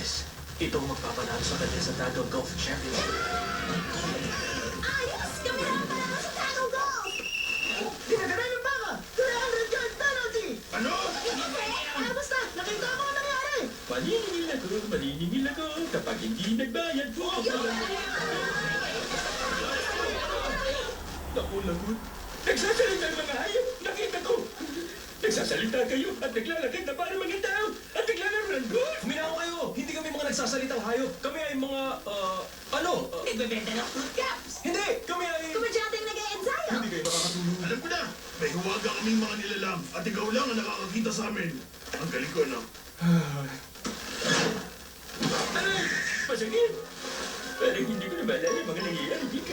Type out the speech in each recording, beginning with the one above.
boses. Ito ang magpapanalo sa kanya sa Tackle Golf Championship. Ayos! Kami na ang panalo sa Tackle Golf! Ginagawa ng baka! 300-yard penalty! Ano? Basta, nakita ko ang nangyari! Paniningil ako, kapag hindi nagbayad po. Naku, lagot. Nagsasalita ang mga hayop, nakita ko. Nagsasalita kayo at naglalakad na parang mga tao at naglalaro ng golf. Huminaw kayo, hindi kami mga nagsasalitang hayop. Kami ay mga, Nagbebenta ng fruit cups! Hindi, kami ay... Kumadyateng nag-e-ensayo! Hindi kayo makakatulog. Alam ko na! May huwaga kaming mga nilalang at ikaw lang ang nakakakita sa amin. Ang galing ko, no? Aray! Masakit! Parang hindi ko na maalala yung mga nangyayari dito.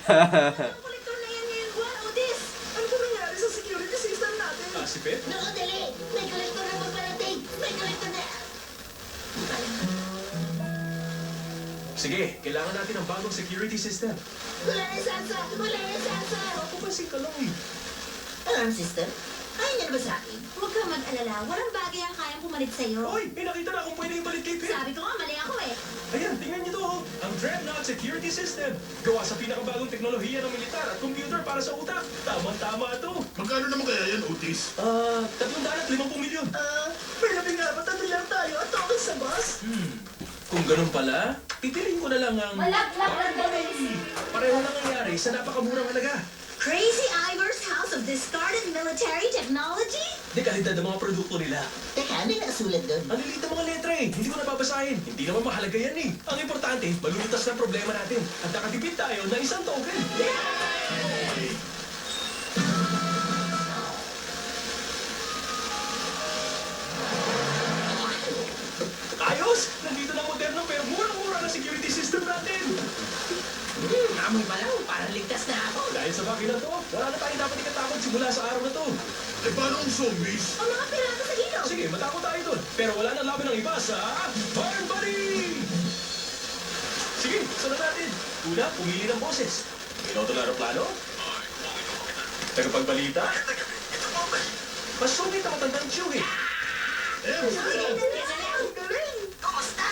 Ang kolektor na yan ngayon buwan, Otis! Ano ba nangyari sa security system natin? Si Pet? Naku, dali! May kolektor na magparating! May kolektor na... Sige, kailangan natin ng bagong security system. Wala na sansa! Wala na sansa! Papansin ka lang eh. Alarm system? Ayaw niya na ba sa akin? Huwag kang mag-alala. Walang bagay ang kayang pumalit sa'yo. Hoy, may nakita na kung pwede ibalik kay Pet. Sabi ko nga, mali ako eh. Ayan, tingnan niyo to. Oh. Ang Dreadnought Security System. Gawa sa pinakabagong teknolohiya ng militar at computer para sa utak. Tama-tama to. Magkano naman kaya yan, Otis? 350 milyon. May labing apat na bilang tayo at okay sa bus? Kung ganun pala, pipiliin ko na lang ang... Malaglag lang gawin. Pareho lang nangyari sa napakamurang halaga. Crazy Ivor's House of Discarded Military Technology? Dekalidad ang mga produkto nila. Teka, may nakasulat doon. Ang lilit ng mga letra eh. Hindi ko nababasahin. Hindi naman mahalaga yan eh. Ang importante, malulutas ng problema natin. At nakatipid tayo ng isang token. Ayos! Nandito na ang moderno pero murang-mura na security system natin. Amoy malaw, parang ligtas na ako. Dahil sa makina to, wala na tayong dapat ikatakot simula sa araw na to. Eh, paano ang zombies? Ang mga pirata sa ilog. Sige, matakot tayo dun. Pero wala nang laban ng iba sa Barn Buddy! Sige, sunod natin. Una, pumili ng boses. Piloto ng aeroplano? Tagapagbalita? Mas sungit na matandang Chewie. Ang galing! Kumusta?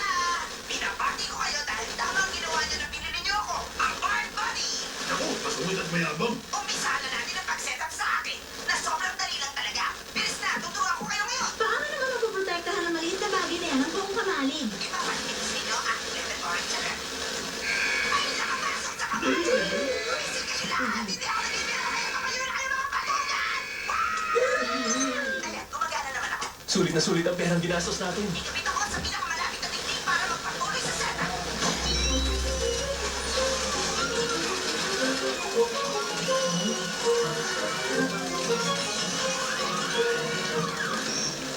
Pinapati ko kayo dahil tama ang ginawa niyo na pinili niyo ako, ang Barn Buddy! Naku, masungit at mayabang. Umpisa na natin ang pag-setup sa akin na sobrang dali lang talaga. Bilis na, tuturuan ko kayo ngayon. Paano naman mapoprotektahan ng maliit na bagay na yan ng buong kamalig? Ipapalitin sa inyo ang inventory check. Ay, nakapasok sa kamay! Kumising kayo lahat! Hindi ako nagibira kayo! Makayo na kayo mga patugan! Ayan, gumagana naman ako. Sulit ang perang ginastos natin. Ikabit ako sa pinakamalapit na dingding para magpatuloy sa setup.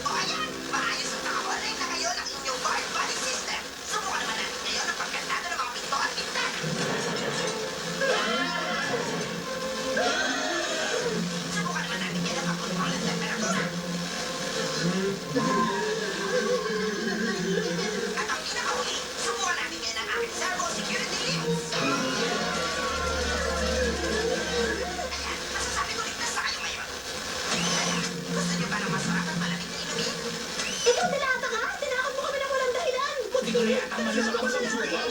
O ayan, maayos at nakakonect na kayo ng inyong Barn Buddy system. Subukan naman natin ngayon ang pagkantado ng mga pinto at bintana. Subukan naman natin ngayon ang pagkontrol ng temperatura. At ang pinakahuli, subukan natin ngayon ang aking servo security links. Ayan, masasabi ko ligtas na kayo ngayon. Ayan, gusto niyo ba ng masarap at malamig na inumin? Ikaw dilata ka? Tinakot mo kami ng walang dahilan. Hindi ko rin ang mali sa kapasangsugan.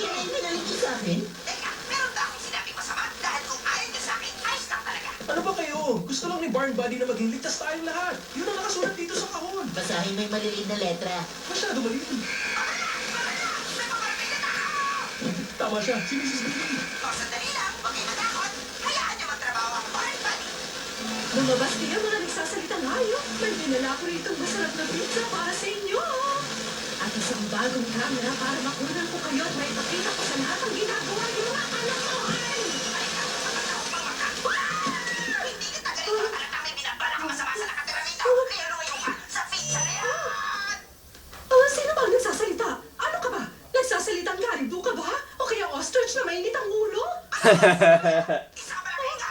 sa akin? Teka, meron ba akong sinabing masama? Dahil kung ayaw niyo sa akin, ayos lang talaga. Ano ba kayo? Gusto lang ni Barn Buddy na maging ligtas tayong lahat. Yun ang nakasulat dito sa kahon. Basahin mo yung maliliit na letra. Masyado maliit. May paparating na tao! Tama siya, si Mrs. Bailey. O, sandali lang, huwag kayo matakot. Hayaan niyo magtrabaho ang Barn Buddy. Lumabas kayo mga nagsasalitang hayop. May dinala ko rito masarap na pizza para sa inyo. At isang bagong camera para makunan ko kayo at may pakita ko sa lahat ang ginagawa niyo mga kalokohan. Hindi kita ganito ang alam na may binabala ka masama sa nakatira rito. Kaya lumayo ka sa pizza na yan! Sino ba ang nagsasalita? Ano ka ba? Nagsasalitang garido ka ba? O kaya ostrich na mainit ang ulo? Isa ka pala kahinga!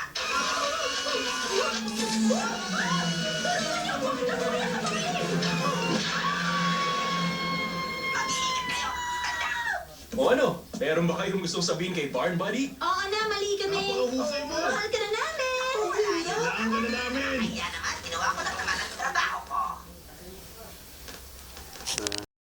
Mag-iingat kayo! Tanda! O ano? Meron ba kayong gustong sabihin kay Barn Buddy? Oo na, mali kami. Napakahusay mo. Mahal